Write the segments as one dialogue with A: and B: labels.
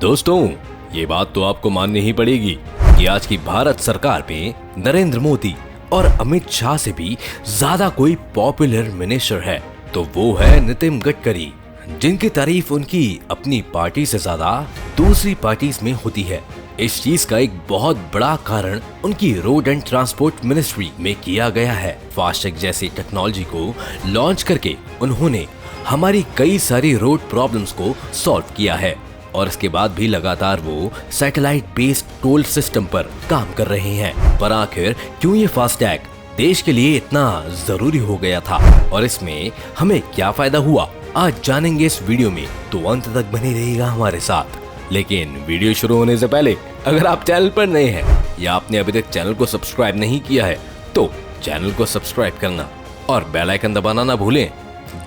A: दोस्तों, ये बात तो आपको माननी ही पड़ेगी कि आज की भारत सरकार में नरेंद्र मोदी और अमित शाह से भी ज्यादा कोई पॉपुलर मिनिस्टर है तो वो है नितिन गडकरी, जिनकी तारीफ उनकी अपनी पार्टी से ज्यादा दूसरी पार्टीज में होती है। इस चीज का एक बहुत बड़ा कारण उनकी रोड एंड ट्रांसपोर्ट मिनिस्ट्री में किया गया है। फास्टैग जैसी टेक्नोलॉजी को लॉन्च करके उन्होंने हमारी कई सारी रोड प्रॉब्लम्स को सॉल्व किया है और इसके बाद भी लगातार वो सैटेलाइट बेस्ड टोल सिस्टम पर काम कर रहे हैं। पर आखिर क्यों ये फास्टैग देश के लिए इतना जरूरी हो गया था और इसमें हमें क्या फायदा हुआ, आज जानेंगे इस वीडियो में, तो अंत तक बने रहिएगा हमारे साथ। लेकिन वीडियो शुरू होने से पहले अगर आप चैनल पर नए हैं या आपने अभी तक चैनल को सब्सक्राइब नहीं किया है तो चैनल को सब्सक्राइब करना और बेल आइकन दबाना ना भूलें।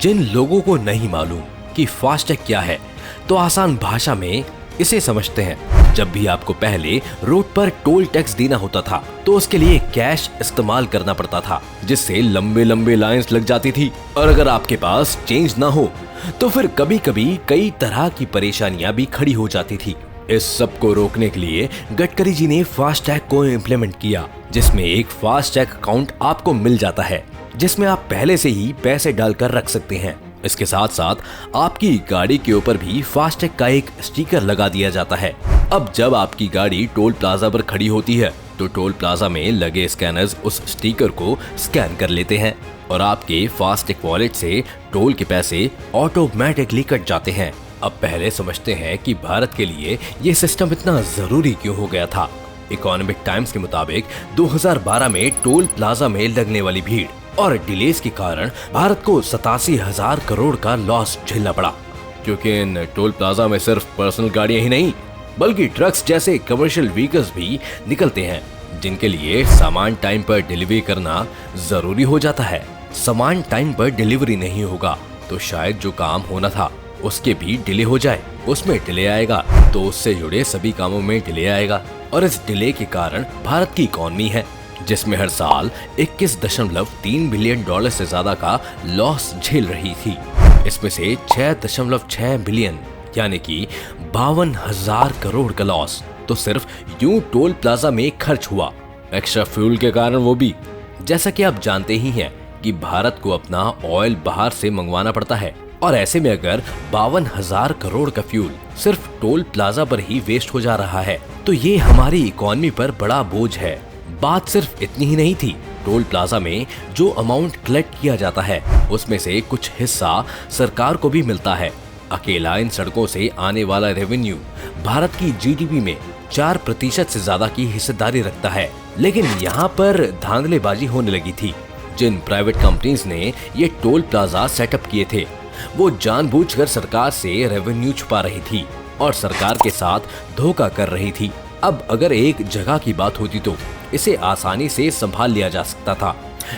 A: जिन लोगों को नहीं मालूम कि फास्टैग क्या है तो आसान भाषा में इसे समझते हैं। जब भी आपको पहले रोड पर टोल टैक्स देना होता था तो उसके लिए कैश इस्तेमाल करना पड़ता था, जिससे लंबे लंबे लाइंस लग जाती थी और अगर आपके पास चेंज ना हो तो फिर कभी कभी कई तरह की परेशानियां भी खड़ी हो जाती थी। इस सब को रोकने के लिए गडकरी जी ने फास्टैग को इम्प्लीमेंट किया, जिसमें एक फास्टैग अकाउंट आपको मिल जाता है जिसमें आप पहले से ही पैसे डालकर रख सकते हैं। इसके साथ साथ आपकी गाड़ी के ऊपर भी फास्टैग का एक स्टिकर लगा दिया जाता है। अब जब आपकी गाड़ी टोल प्लाजा पर खड़ी होती है तो टोल प्लाजा में लगे स्कैनर्स उस स्टिकर को स्कैन कर लेते हैं और आपके फास्टैग वॉलेट से टोल के पैसे ऑटोमेटिकली कट जाते हैं। अब पहले समझते हैं कि भारत के लिए ये सिस्टम इतना जरूरी क्यों हो गया था। इकोनॉमिक टाइम्स के मुताबिक 2012 में टोल प्लाजा में लगने वाली भीड़ और डिलेज के कारण भारत को 87,000 करोड़ का लॉस झेलना पड़ा, क्योंकि इन टोल प्लाजा में सिर्फ पर्सनल गाड़ियां ही नहीं बल्कि ट्रक्स जैसे कमर्शियल व्हीकल्स भी निकलते हैं, जिनके लिए सामान टाइम पर डिलीवरी करना जरूरी हो जाता है। सामान टाइम पर डिलीवरी नहीं होगा तो शायद जो काम होना था उसके भी डिले हो जाए, उसमें डिले आएगा तो उससे जुड़े सभी कामों में डिले आएगा और इस डिले के कारण भारत की इकोनॉमी है जिसमें हर साल 21.3 बिलियन डॉलर से ज्यादा का लॉस झेल रही थी। इसमें से 6.6 बिलियन यानी कि 52,000 करोड़ का लॉस तो सिर्फ यूं टोल प्लाजा में खर्च हुआ, एक्स्ट्रा फ्यूल के कारण वो भी। जैसा कि आप जानते ही हैं कि भारत को अपना ऑयल बाहर से मंगवाना पड़ता है और ऐसे में अगर 52,000 करोड़ का फ्यूल सिर्फ टोल प्लाजा पर ही वेस्ट हो जा रहा है तो ये हमारी इकोनॉमी पर बड़ा बोझ है। बात सिर्फ इतनी ही नहीं थी, टोल प्लाजा में जो अमाउंट कलेक्ट किया जाता है उसमें से कुछ हिस्सा सरकार को भी मिलता है। अकेला इन सड़कों से आने वाला रेवेन्यू भारत की जीडीपी में 4% से ज्यादा की हिस्सेदारी रखता है। लेकिन यहाँ पर धांधलेबाजी होने लगी थी। जिन प्राइवेट कंपनीज ने ये टोल प्लाजा सेटअप किए थे वो जानबूझकर सरकार से रेवेन्यू छुपा रही थी और सरकार के साथ धोखा कर रही थी। अब अगर एक जगह की बात होती तो इसे आसानी से संभाल लिया जा सकता था,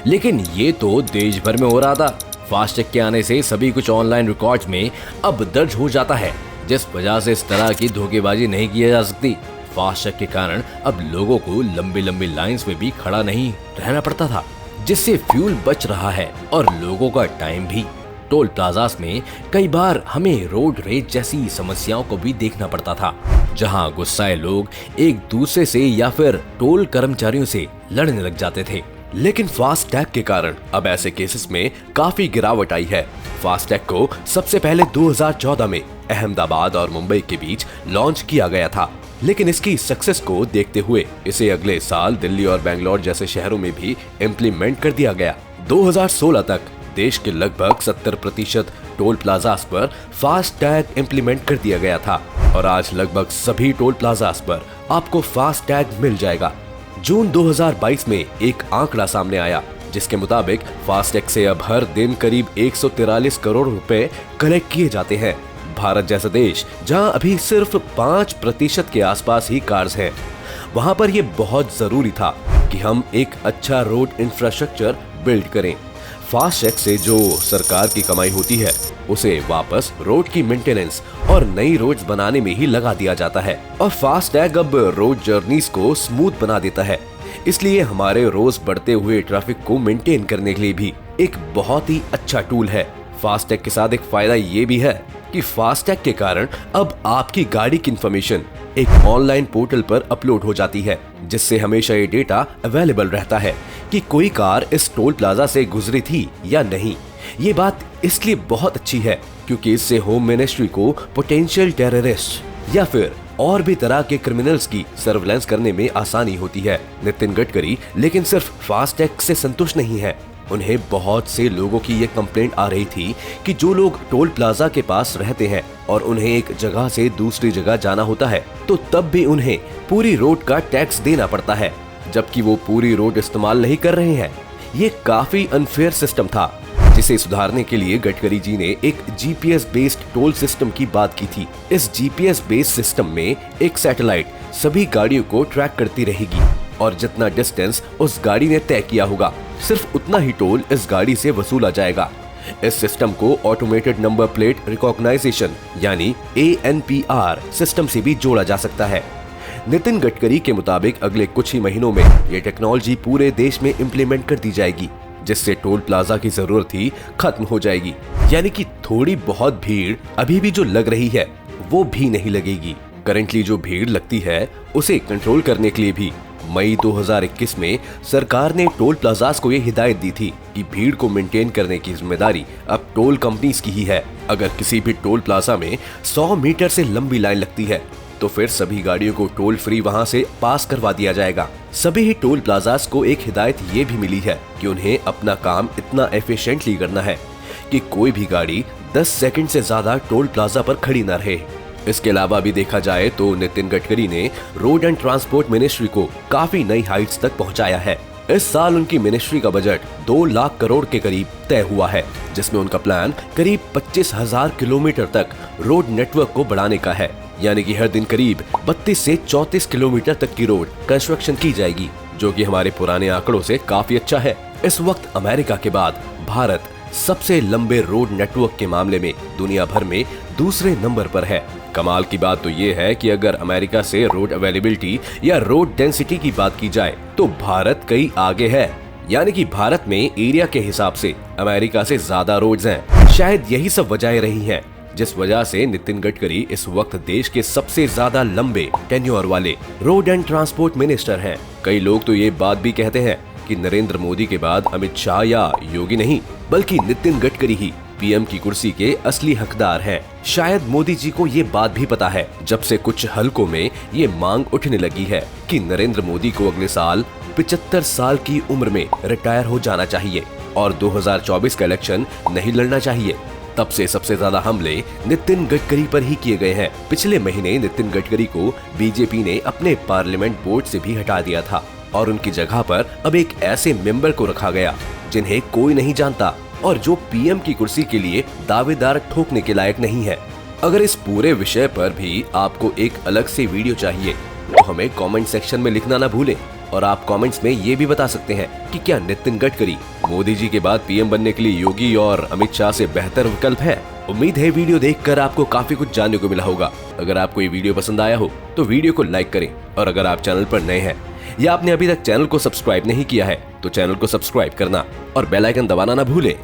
A: लेकिन ये तो देश भर में हो रहा था। फास्टैग के आने से सभी कुछ ऑनलाइन रिकॉर्ड्स में अब दर्ज हो जाता है, जिस वजह से इस तरह की धोखेबाजी नहीं की जा सकती। फास्टैग के कारण अब लोगों को लंबी लंबी लाइंस में भी खड़ा नहीं रहना पड़ता था, जिससे फ्यूल बच रहा है और लोगों का टाइम भी। टोल प्लाजास में कई बार हमें रोड रेज जैसी समस्याओं को भी देखना पड़ता था, जहां गुस्साए लोग एक दूसरे से या फिर टोल कर्मचारियों से लड़ने लग जाते थे। लेकिन फास्टैग के कारण अब ऐसे केसेस में काफी गिरावट आई है। फास्टैग को सबसे पहले 2014 में अहमदाबाद और मुंबई के बीच लॉन्च किया गया था, लेकिन इसकी सक्सेस को देखते हुए इसे अगले साल दिल्ली और बेंगलोर जैसे शहरों में भी इम्प्लीमेंट कर दिया गया। 2016 तक देश के लगभग 70% टोल प्लाजास पर फास्टैग इम्प्लीमेंट कर दिया गया था और आज लगभग सभी टोल प्लाजास पर आपको फास्टैग मिल जाएगा। जून 2022 में एक आंकड़ा सामने आया जिसके मुताबिक फास्टैग से अब हर दिन करीब 143 करोड़ रुपए कलेक्ट किए जाते हैं। भारत जैसा देश जहां अभी सिर्फ 5% के आसपास ही कार्स हैं, वहां पर यह बहुत जरूरी था कि हम एक अच्छा रोड इंफ्रास्ट्रक्चर बिल्ड करें। फास्टैग से जो सरकार की कमाई होती है उसे वापस रोड की मेंटेनेंस और नई रोड्स बनाने में ही लगा दिया जाता है और फास्टैग अब रोड जर्नीज को स्मूथ बना देता है। इसलिए हमारे रोज बढ़ते हुए ट्रैफिक को मेंटेन करने के लिए भी एक बहुत ही अच्छा टूल है। फास्टैग के साथ एक फायदा ये भी है कि फास्टैग के कारण अब आपकी गाड़ी की इंफॉर्मेशन एक ऑनलाइन पोर्टल पर अपलोड हो जाती है, जिससे हमेशा ये डेटा अवेलेबल रहता है कि कोई कार इस टोल प्लाजा से गुजरी थी या नहीं। ये बात इसलिए बहुत अच्छी है क्योंकि इससे होम मिनिस्ट्री को पोटेंशियल टेररिस्ट या फिर और भी तरह के क्रिमिनल्स की सर्विलांस करने में आसानी होती है। नितिन गडकरी लेकिन सिर्फ फास्टैग से संतुष्ट नहीं है। उन्हें बहुत से लोगों की ये कंप्लेंट आ रही थी कि जो लोग टोल प्लाजा के पास रहते हैं और उन्हें एक जगह से दूसरी जगह जाना होता है तो तब भी उन्हें पूरी रोड का टैक्स देना पड़ता है, जबकि वो पूरी रोड इस्तेमाल नहीं कर रहे हैं। ये काफी अनफेयर सिस्टम था, जिसे सुधारने के लिए गडकरी जी ने एक जीपीएस बेस्ड टोल सिस्टम की बात की थी। इस जीपीएस बेस्ड सिस्टम में एक सैटेलाइट सभी गाड़ियों को ट्रैक करती रहेगी और जितना डिस्टेंस उस गाड़ी ने तय किया होगा सिर्फ उतना ही टोल इस गाड़ी से वसूला जाएगा। इस सिस्टम को ऑटोमेटेड नंबर प्लेट रिकॉग्नाइजेशन यानी ANPR सिस्टम से भी जोड़ा जा सकता है। नितिन गडकरी के मुताबिक अगले कुछ ही महीनों में ये टेक्नोलॉजी पूरे देश में इम्प्लीमेंट कर दी जाएगी, जिससे टोल प्लाजा की जरूरत ही खत्म हो जाएगी। यानी कि थोड़ी बहुत भीड़ अभी भी जो लग रही है वो भी नहीं लगेगी। करंटली जो भीड़ लगती है उसे कंट्रोल करने के लिए भी मई 2021 में सरकार ने टोल प्लाजास को ये हिदायत दी थी कि भीड़ को मेंटेन करने की जिम्मेदारी अब टोल कंपनीज की ही है। अगर किसी भी टोल प्लाजा में 100 मीटर से लंबी लाइन लगती है तो फिर सभी गाड़ियों को टोल फ्री वहां से पास करवा दिया जाएगा। सभी ही टोल प्लाजास को एक हिदायत ये भी मिली है कि उन्हें अपना काम इतना एफिशिएंटली करना है कि कोई भी गाड़ी 10 सेकंड से ज्यादा टोल प्लाजा पर खड़ी न रहे। इसके अलावा भी देखा जाए तो नितिन गडकरी ने रोड एंड ट्रांसपोर्ट मिनिस्ट्री को काफी नई हाइट्स तक पहुंचाया है। इस साल उनकी मिनिस्ट्री का बजट 2 लाख करोड़ के करीब तय हुआ है, जिसमें उनका प्लान करीब 25,000 किलोमीटर तक रोड नेटवर्क को बढ़ाने का है। यानी कि हर दिन करीब 32 से 34 किलोमीटर तक की रोड कंस्ट्रक्शन की जाएगी, जो कि हमारे पुराने आंकड़ों से काफी अच्छा है। इस वक्त अमेरिका के बाद भारत सबसे लंबे रोड नेटवर्क के मामले में दुनिया भर में दूसरे नंबर पर है। कमाल की बात तो ये है कि अगर अमेरिका से रोड अवेलेबिलिटी या रोड डेंसिटी की बात की जाए तो भारत कई आगे है। यानी कि भारत में एरिया के हिसाब से अमेरिका से ज्यादा रोड्स हैं। शायद यही सब वजह रही हैं जिस वजह से नितिन गडकरी इस वक्त देश के सबसे ज्यादा लंबे टेन्योर वाले रोड एंड ट्रांसपोर्ट मिनिस्टर हैं। कई लोग तो ये बात भी कहते हैं कि नरेंद्र मोदी के बाद अमित शाह या योगी नहीं बल्कि नितिन गडकरी ही पीएम की कुर्सी के असली हकदार हैं। शायद मोदी जी को ये बात भी पता है, जब से कुछ हलकों में ये मांग उठने लगी है कि नरेंद्र मोदी को अगले साल 75 साल की उम्र में रिटायर हो जाना चाहिए और 2024 का इलेक्शन नहीं लड़ना चाहिए। तब से सबसे ज्यादा हमले नितिन गडकरी पर ही किए गए हैं। पिछले महीने नितिन गडकरी को बीजेपी ने अपने पार्लियामेंट बोर्ड से भी हटा दिया था और उनकी जगह पर अब एक ऐसे मेंबर को रखा गया जिन्हें कोई नहीं जानता और जो पीएम की कुर्सी के लिए दावेदार ठोकने के लायक नहीं है। अगर इस पूरे विषय पर भी आपको एक अलग से वीडियो चाहिए तो हमें कमेंट सेक्शन में लिखना ना भूलें और आप कमेंट्स में ये भी बता सकते हैं कि क्या नितिन गडकरी मोदी जी के बाद पीएम बनने के लिए योगी और अमित शाह से बेहतर विकल्प है। उम्मीद है वीडियो देखकर आपको काफी कुछ जानने को मिला होगा। अगर आपको ये वीडियो पसंद आया हो तो वीडियो को लाइक करें और अगर आप चैनल पर नए हैं या आपने अभी तक चैनल को सब्सक्राइब नहीं किया है तो चैनल को सब्सक्राइब करना और बेल आइकन दबाना ना भूलें।